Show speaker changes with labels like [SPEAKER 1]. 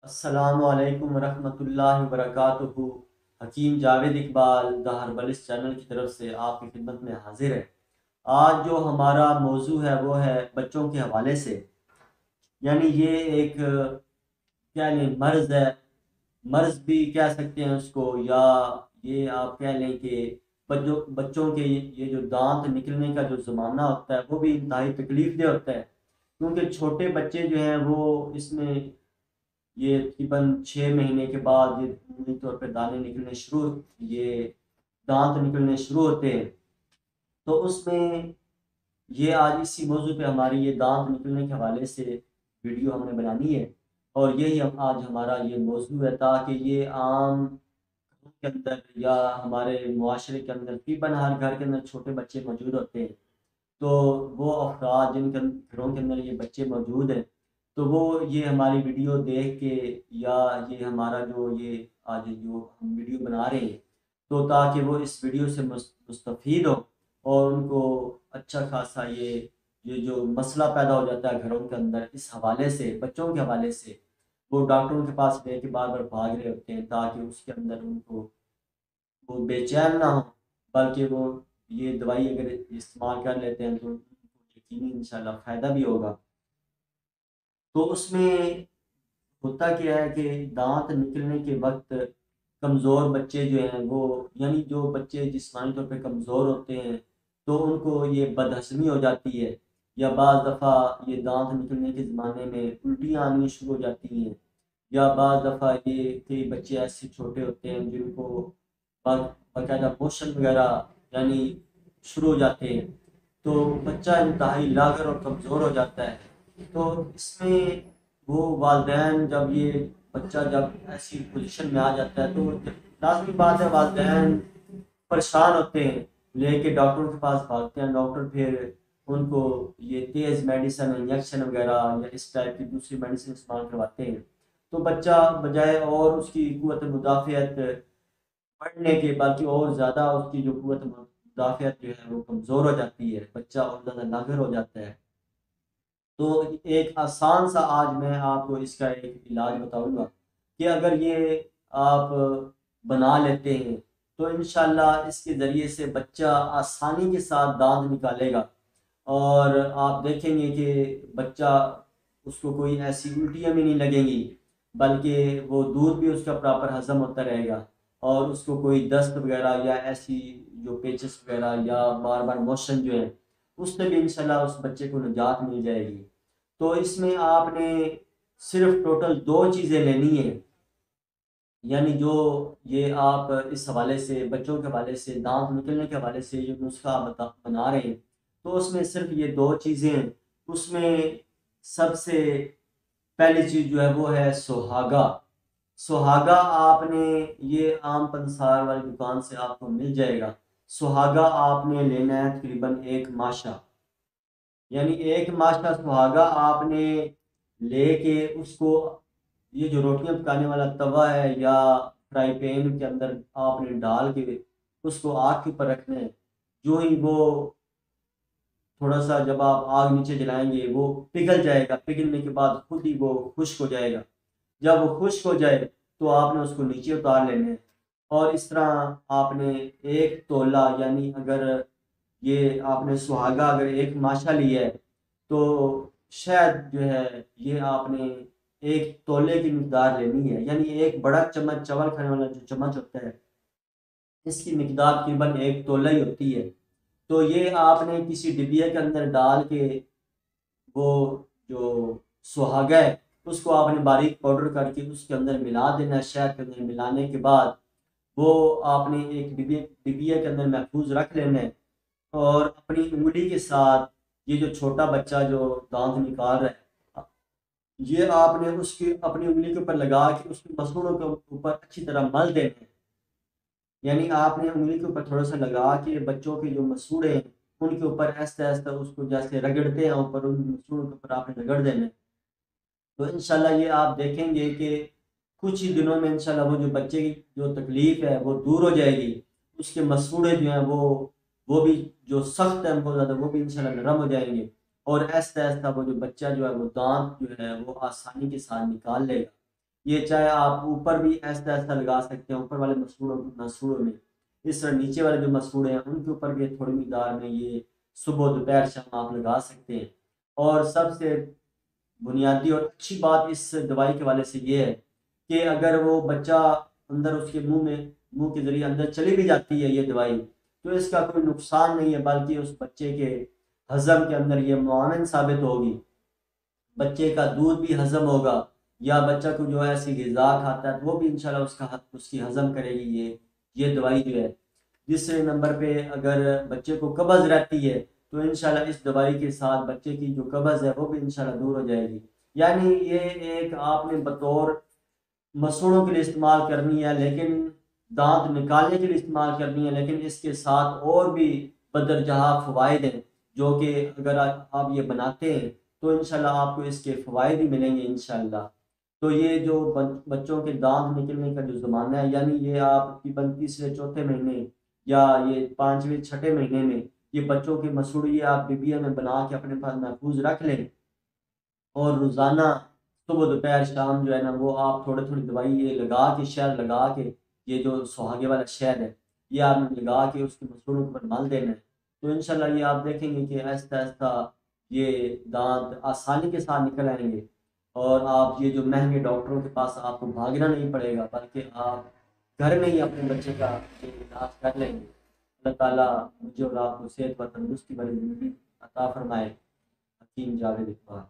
[SPEAKER 1] السلام علیکم ورحمۃ اللہ وبرکاتہ۔ حکیم جاوید اقبال دا ہربلس چینل کی طرف سے آپ کی خدمت میں حاضر ہے۔ آج جو ہمارا موضوع ہے وہ ہے بچوں کے حوالے سے، یعنی یہ ایک مرض ہے، مرض بھی کہہ سکتے ہیں اس کو، یا یہ آپ کہہ لیں کہ بچوں کے یہ جو دانت نکلنے کا جو زمانہ ہوتا ہے وہ بھی انتہائی تکلیف دہ ہوتا ہے، کیونکہ چھوٹے بچے جو ہیں وہ اس میں یہ تقریباً 6 مہینے کے بعد یہ عمومی طور پہ دانے نکلنے شروع، یہ دانت نکلنے شروع ہوتے ہیں۔ تو اس میں یہ آج اسی موضوع پہ ہماری یہ دانت نکلنے کے حوالے سے ویڈیو ہم نے بنانی ہے، اور یہی آج ہمارا یہ موضوع ہے، تاکہ یہ عام گھروں کے اندر یا ہمارے معاشرے کے اندر تقریباً ہر گھر کے اندر چھوٹے بچے موجود ہوتے ہیں، تو وہ افراد جن کے گھروں کے اندر یہ بچے موجود ہیں، تو وہ یہ ہماری ویڈیو دیکھ کے، یا یہ ہمارا جو یہ آج جو ہم ویڈیو بنا رہے ہیں، تو تاکہ وہ اس ویڈیو سے مستفید ہو، اور ان کو اچھا خاصا یہ جو مسئلہ پیدا ہو جاتا ہے گھروں کے اندر اس حوالے سے، بچوں کے حوالے سے، وہ ڈاکٹروں کے پاس لے کے بار بار بھاگ رہے ہوتے ہیں، تاکہ اس کے اندر ان کو وہ بے چین نہ ہو، بلکہ وہ یہ دوائی اگر استعمال کر لیتے ہیں تو ان کو یقینی انشاءاللہ فائدہ بھی ہوگا۔ تو اس میں ہوتا کیا ہے کہ دانت نکلنے کے وقت کمزور بچے جو ہیں وہ، یعنی جو بچے جسمانی طور پہ کمزور ہوتے ہیں، تو ان کو یہ بد ہضمی ہو جاتی ہے، یا بعض دفعہ یہ دانت نکلنے کے زمانے میں الٹیاں آنی شروع ہو جاتی ہیں، یا بعض دفعہ یہ کئی بچے ایسے چھوٹے ہوتے ہیں جن کو باقاعدہ موشن وغیرہ یعنی شروع ہو جاتے ہیں، تو بچہ انتہائی لاغر اور کمزور ہو جاتا ہے۔ تو اس میں وہ والدین، جب یہ بچہ جب ایسی پوزیشن میں آ جاتا ہے تو لازمی بات ہے والدین پریشان ہوتے ہیں، لے کے ڈاکٹر کے پاس بھاگتے ہیں، ڈاکٹر پھر ان کو یہ تیز میڈیسن انجیکشن وغیرہ یا اس ٹائپ کی دوسری میڈیسن استعمال کرواتے ہیں، تو بچہ بجائے اور اس کی قوت مدافعت بڑھنے کے، بلکہ اور زیادہ اس کی جو قوت مدافعت جو ہے وہ کمزور ہو جاتی ہے، بچہ اور زیادہ لاغر ہو جاتا ہے۔ تو ایک آسان سا آج میں آپ کو اس کا ایک علاج بتاؤں گا، کہ اگر یہ آپ بنا لیتے ہیں تو انشاءاللہ اس کے ذریعے سے بچہ آسانی کے ساتھ دانت نکالے گا، اور آپ دیکھیں گے کہ بچہ اس کو کوئی ایسی الٹیاں بھی نہیں لگیں گی، بلکہ وہ دودھ بھی اس کا پراپر ہضم ہوتا رہے گا، اور اس کو کوئی دست وغیرہ یا ایسی جو پیچس وغیرہ یا بار بار موشن جو ہے اس سے بھی انشاءاللہ اس بچے کو نجات مل جائے گی۔ تو اس میں آپ نے صرف ٹوٹل 2 چیزیں لینی ہیں، یعنی جو یہ آپ اس حوالے سے بچوں کے حوالے سے دانت نکلنے کے حوالے سے جو نسخہ بنا رہے ہیں، تو اس میں صرف یہ 2 چیزیں ہیں۔ اس میں سب سے پہلی چیز جو ہے وہ ہے سہاگا۔ سہاگا آپ نے یہ عام پنسار والی دکان سے آپ کو مل جائے گا۔ سہاگا آپ نے لینا ہے تقریباً 1 ماشا، یعنی 1 ماشا سہاگا آپ نے لے کے اس کو، یہ جو روٹیاں پکانے والا توا ہے یا فرائی پین کے اندر آپ نے ڈال کے اس کو آگ کے اوپر رکھنا ہے۔ جو ہی وہ تھوڑا سا جب آپ آگ نیچے جلائیں گے وہ پگھل جائے گا، پگھلنے کے بعد خود ہی وہ خشک ہو جائے گا۔ جب وہ خشک ہو جائے تو آپ نے اس کو نیچے اتار لینا ہے، اور اس طرح آپ نے 1 تولہ، یعنی اگر یہ آپ نے سہاگا اگر 1 ماشا لیا ہے تو شاید جو ہے یہ آپ نے 1 تولے کی مقدار لینی ہے، یعنی ایک بڑا چمچ چاول کھانے والا جو چمچ ہوتا ہے اس کی مقدار تقریباً 1 تولہ ہی ہوتی ہے۔ تو یہ آپ نے کسی ڈبیا کے اندر ڈال کے وہ جو سہاگا ہے اس کو آپ نے باریک پاؤڈر کر کے اس کے اندر ملا دینا ہے، شہد کے اندر ملانے کے بعد وہ آپ نے ایک ڈبیا کے اندر محفوظ رکھ لینا ہے، اور اپنی انگلی کے ساتھ یہ جو چھوٹا بچہ جو دانت نکال رہا ہے، یہ آپ نے اس کی اپنی انگلی کے اوپر لگا کے اس کی مسوڑوں کے اوپر اچھی طرح مل دینا ہے، یعنی آپ نے انگلی کے اوپر تھوڑا سا لگا کے بچوں کے جو مسوڑے ہیں ان کے اوپر ایسا ایسا اس کو جیسے رگڑتے ہیں اوپر، ان مسوڑوں کے اوپر آپ نے رگڑ دینا ہے۔ تو انشاءاللہ یہ آپ دیکھیں گے کہ کچھ ہی دنوں میں انشاءاللہ وہ جو بچے کی جو تکلیف ہے وہ دور ہو جائے گی، اس کے مسوڑے جو ہیں وہ بھی جو سخت ہیں بہت زیادہ، وہ بھی انشاءاللہ نرم ہو جائیں گے، اور ایسا ایسا وہ جو بچہ جو ہے وہ دانت جو ہے وہ آسانی کے ساتھ نکال لے گا۔ یہ چاہے آپ اوپر بھی ایسا ایسا لگا سکتے ہیں، اوپر والے مسوڑوں میں، اس طرح نیچے والے جو مسوڑے ہیں ان کے اوپر بھی تھوڑی مقدار میں یہ صبح دوپہر شام آپ لگا سکتے ہیں۔ اور سب سے بنیادی اور اچھی بات اس دوائی کے والے سے یہ ہے کہ اگر وہ بچہ اندر اس کے منہ کے ذریعے اندر چلی بھی جاتی ہے یہ دوائی، تو اس کا کوئی نقصان نہیں ہے، بلکہ اس بچے کے ہضم کے اندر یہ معاون ثابت ہوگی، بچے کا دودھ بھی ہضم ہوگا، یا بچہ کو جو ایسی غذا کھاتا ہے وہ بھی انشاءاللہ اس کی ہضم کرے گی یہ دوائی جو ہے۔ دوسرے نمبر پہ اگر بچے کو قبض رہتی ہے تو انشاءاللہ اس دوائی کے ساتھ بچے کی جو قبض ہے وہ بھی انشاءاللہ دور ہو جائے گی۔ یعنی یہ ایک آپ نے بطور مسوڑوں کے لیے استعمال کرنی ہے، لیکن دانت نکالنے کے لیے استعمال کرنی ہے، لیکن اس کے ساتھ اور بھی بدرجہ فوائد ہیں جو کہ اگر آپ یہ بناتے ہیں تو انشاءاللہ آپ کو اس کے فوائد ہی ملیں گے انشاءاللہ۔ تو یہ جو بچوں کے دانت نکلنے کا جو زمانہ ہے، یعنی یہ آپ کی 35 سے 4 مہینے یا یہ 5ویں 6 مہینے میں یہ بچوں کے مسوڑی آپ ڈبیا میں بنا کے اپنے پاس محفوظ رکھ لیں، اور روزانہ صبح دوپہر شام جو ہے نا وہ آپ تھوڑے تھوڑی دوائی یہ لگا کے، شہد لگا کے، یہ جو سہاگے والا شہد ہے یہ آپ نے لگا کے اس کے مسوڑوں کے اوپر مل دینا ہے، تو انشاءاللہ یہ آپ دیکھیں گے کہ آہستہ آہستہ یہ دانت آسانی کے ساتھ نکل آئیں گے، اور آپ یہ جو مہنگے ڈاکٹروں کے پاس آپ کو بھاگنا نہیں پڑے گا، بلکہ آپ گھر میں ہی اپنے بچے کا علاج کر لیں گے۔ اللہ تعالیٰ مجھے اور آپ کو صحت و تندرستی والی زندگی عطا فرمائے۔ حکیم جاوید اقبال۔